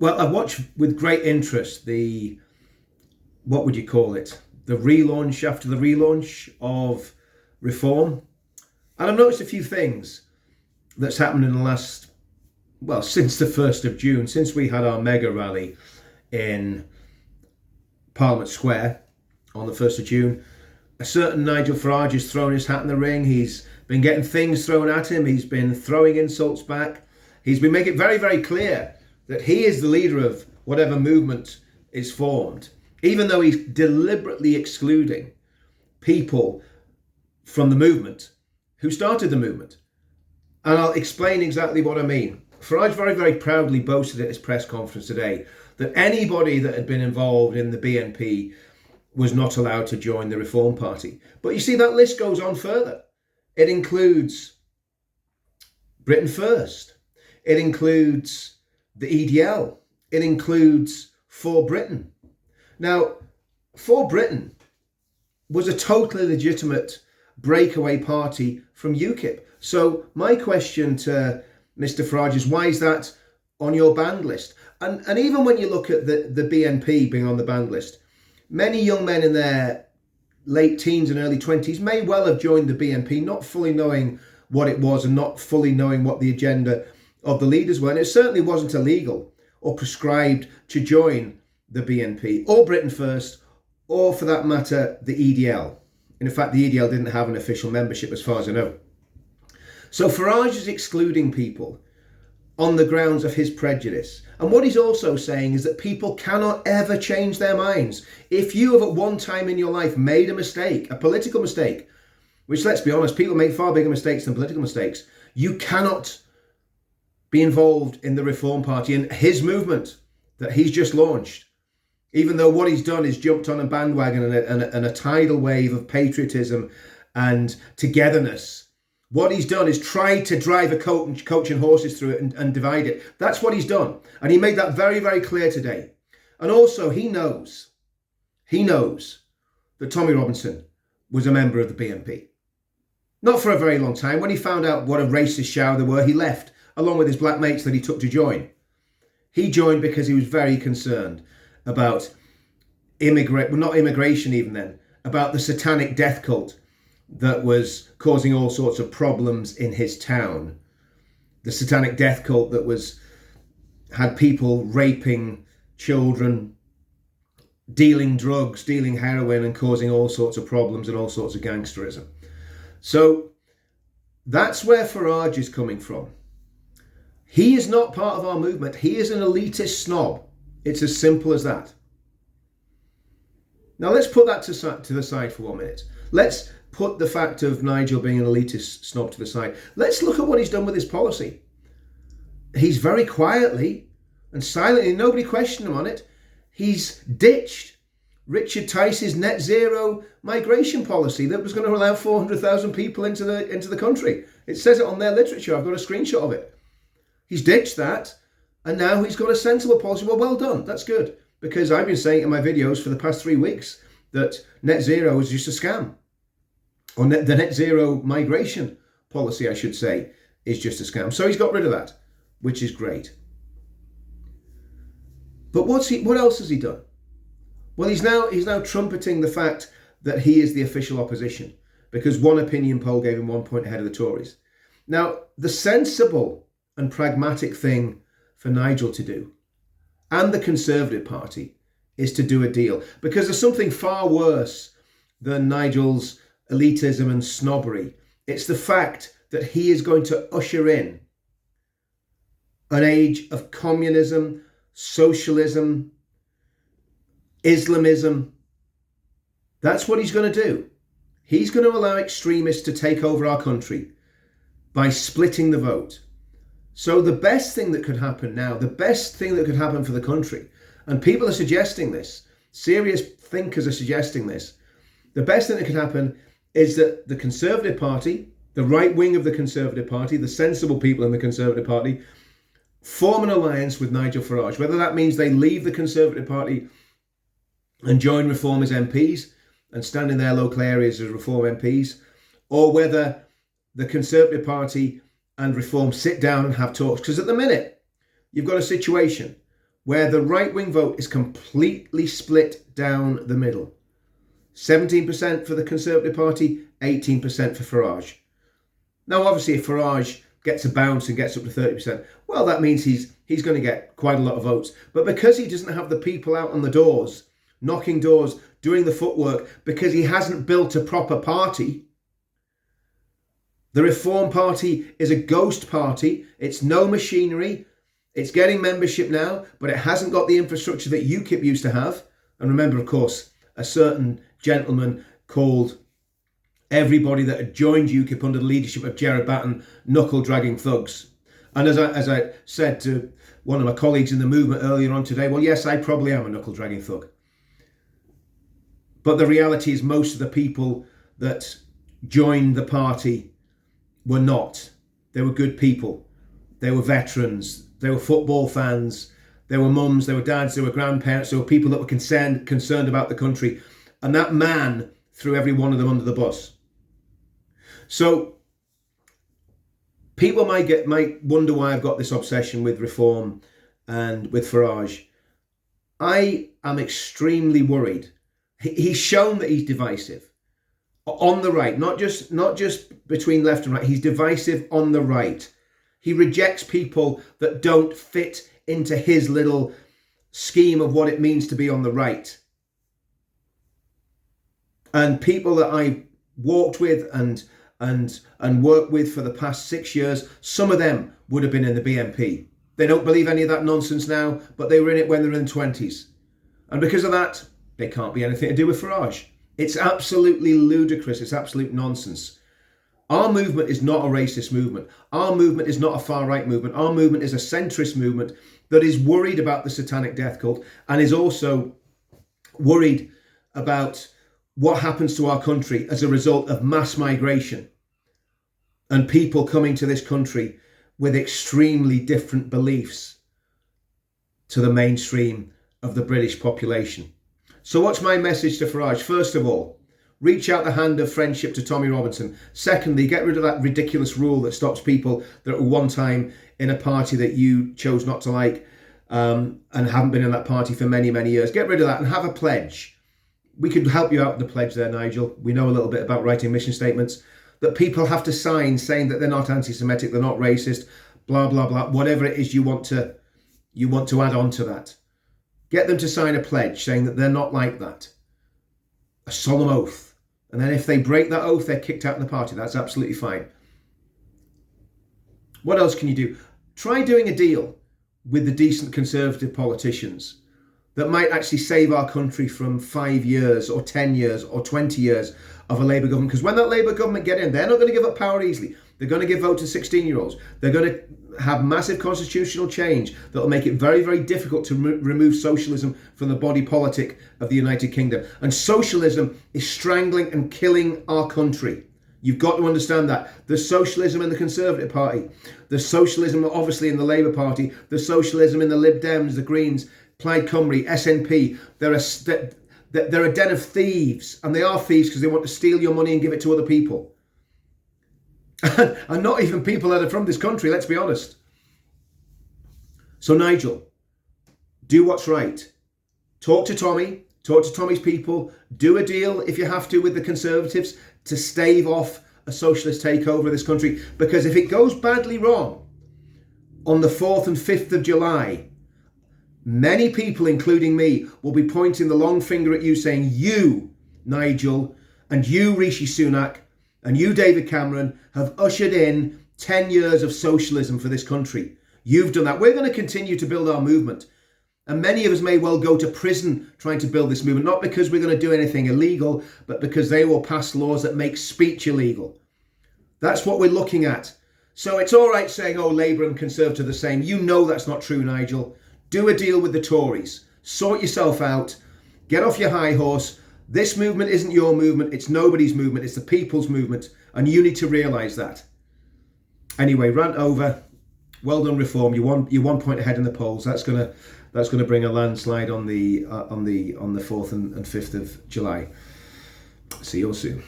Well, I've watched with great interest what would you call it? The relaunch after the relaunch of Reform. And I've noticed a few things that's happened in the last, well, since the 1st of June, since we had our mega rally in Parliament Square on the 1st of June. A certain Nigel Farage has thrown his hat in the ring. He's been getting things thrown at him. He's been throwing insults back. He's been making it very, very clear that he is the leader of whatever movement is formed, even though he's deliberately excluding people from the movement who started the movement. And I'll explain exactly what I mean. Farage very, very proudly boasted at his press conference today that anybody that had been involved in the BNP was not allowed to join the Reform Party. But you see, that list goes on further. It includes Britain First. It includes the EDL. It includes For Britain. Now, For Britain was a totally legitimate breakaway party from UKIP. So my question to Mr. Farage is, why is that on your banned list? And even when you look at the BNP being on the banned list, many young men in their late teens and early 20s may well have joined the BNP, not fully knowing what it was and not fully knowing what the agenda of the leaders were. And it certainly wasn't illegal or prescribed to join the BNP or Britain First, or for that matter, the EDL. And in fact, the EDL didn't have an official membership as far as I know. So Farage is excluding people on the grounds of his prejudice. And what he's also saying is that people cannot ever change their minds. If you have at one time in your life made a mistake, a political mistake, which, let's be honest, people make far bigger mistakes than political mistakes, you cannot be involved in the Reform Party and his movement that he's just launched. Even though what he's done is jumped on a bandwagon and a tidal wave of patriotism and togetherness. What he's done is tried to drive a coach and horses through it and divide it. That's what he's done. And he made that very, very clear today. And also he knows that Tommy Robinson was a member of the BNP. Not for a very long time. When he found out what a racist shower they were, he left, along with his black mates that he took to join. He joined because he was very concerned about not immigration even then, about the satanic death cult that was causing all sorts of problems in his town. The satanic death cult that had people raping children, dealing drugs, dealing heroin, and causing all sorts of problems and all sorts of gangsterism. So that's where Farage is coming from. He is not part of our movement. He is an elitist snob. It's as simple as that. Now let's put that to the side for 1 minute. Let's put the fact of Nigel being an elitist snob to the side. Let's look at what he's done with his policy. He's very quietly and silently, nobody questioned him on it, he's ditched Richard Tice's net zero migration policy that was going to allow 400,000 people into the country. It says it on their literature. I've got a screenshot of it. He's ditched that, and now he's got a sensible policy. Well done. That's good, because I've been saying in my videos for the past 3 weeks that net zero is just a scam. Or the net zero migration policy, I should say, is just a scam. So he's got rid of that, which is great. But what else has he done? Well, he's now trumpeting the fact that he is the official opposition, because one opinion poll gave him 1 point ahead of the Tories. Now, the sensible and pragmatic thing for Nigel to do, and the Conservative Party, is to do a deal, because there's something far worse than Nigel's elitism and snobbery. It's the fact that he is going to usher in an age of communism, socialism, Islamism. That's what he's going to do. He's going to allow extremists to take over our country by splitting the vote. So the best thing that could happen now, the best thing that could happen for the country, and people are suggesting this, serious thinkers are suggesting this, the best thing that could happen is that the Conservative Party, the right wing of the Conservative Party, the sensible people in the Conservative Party, form an alliance with Nigel Farage. Whether that means they leave the Conservative Party and join Reform as MPs and stand in their local areas as Reform MPs, or whether the Conservative Party and Reform sit down and have talks. Because at the minute, you've got a situation where the right-wing vote is completely split down the middle. 17% for the Conservative Party, 18% for Farage. Now, obviously, if Farage gets a bounce and gets up to 30%, well, that means he's going to get quite a lot of votes. But because he doesn't have the people out on the doors, knocking doors, doing the footwork, because he hasn't built a proper party, the Reform Party is a ghost party. It's no machinery. It's getting membership now, but it hasn't got the infrastructure that UKIP used to have. And remember, of course, a certain gentleman called everybody that had joined UKIP under the leadership of Gerard Batten knuckle-dragging thugs. And as I said to one of my colleagues in the movement earlier on today, well, yes, I probably am a knuckle-dragging thug. But the reality is most of the people that joined the party were not. They were good people. They were veterans. They were football fans. They were mums. They were dads. They were grandparents. They were people that were concerned about the country. And that man threw every one of them under the bus. So people might wonder why I've got this obsession with Reform and with Farage. I am extremely worried. He's shown that he's divisive on the right, not just between left and right. He's divisive on the right. He rejects people that don't fit into his little scheme of what it means to be on the right. And people that I walked with and worked with for the past 6 years, some of them would have been in the BNP. They don't believe any of that nonsense now, but they were in it when they were in their 20s. And because of that, they can't be anything to do with Farage. It's absolutely ludicrous. It's absolute nonsense. Our movement is not a racist movement. Our movement is not a far-right movement. Our movement is a centrist movement that is worried about the satanic death cult and is also worried about what happens to our country as a result of mass migration and people coming to this country with extremely different beliefs to the mainstream of the British population. So what's my message to Farage? First of all, reach out the hand of friendship to Tommy Robinson. Secondly, get rid of that ridiculous rule that stops people that were one time in a party that you chose not to like and haven't been in that party for many, many years. Get rid of that and have a pledge. We could help you out with the pledge there, Nigel. We know a little bit about writing mission statements that people have to sign saying that they're not anti-Semitic, they're not racist, blah, blah, blah, whatever it is you want to add on to that. Get them to sign a pledge saying that they're not like that. A solemn oath. And then if they break that oath, they're kicked out of the party. That's absolutely fine. What else can you do? Try doing a deal with the decent Conservative politicians that might actually save our country from 5 years or 10 years or 20 years of a Labour government. Because when that Labour government get in, they're not going to give up power easily. They're going to give vote to 16-year-olds. They're going to have massive constitutional change that will make it very, very difficult to remove socialism from the body politic of the United Kingdom. And socialism is strangling and killing our country. You've got to understand that. There's socialism in the Conservative Party. There's socialism, obviously, in the Labour Party. There's socialism in the Lib Dems, the Greens, Plaid Cymru, SNP. They're a den of thieves. And they are thieves because they want to steal your money and give it to other people. And not even people that are from this country, let's be honest. So Nigel, do what's right. Talk to Tommy, talk to Tommy's people, do a deal if you have to with the Conservatives to stave off a socialist takeover of this country. Because if it goes badly wrong on the 4th and 5th of July, many people, including me, will be pointing the long finger at you saying, you, Nigel, and you, Rishi Sunak, and you, David Cameron, have ushered in 10 years of socialism for this country. You've done that. We're going to continue to build our movement. And many of us may well go to prison trying to build this movement, not because we're going to do anything illegal, but because they will pass laws that make speech illegal. That's what we're looking at. So it's all right saying, oh, Labour and Conservative are the same. You know that's not true, Nigel. Do a deal with the Tories. Sort yourself out. Get off your high horse. This movement isn't your movement. It's nobody's movement. It's the people's movement. And you need to realise that. Anyway, rant over. Well done, Reform. You're 1 point ahead in the polls. That's gonna bring a landslide on the 4th and 5th of July. See you all soon.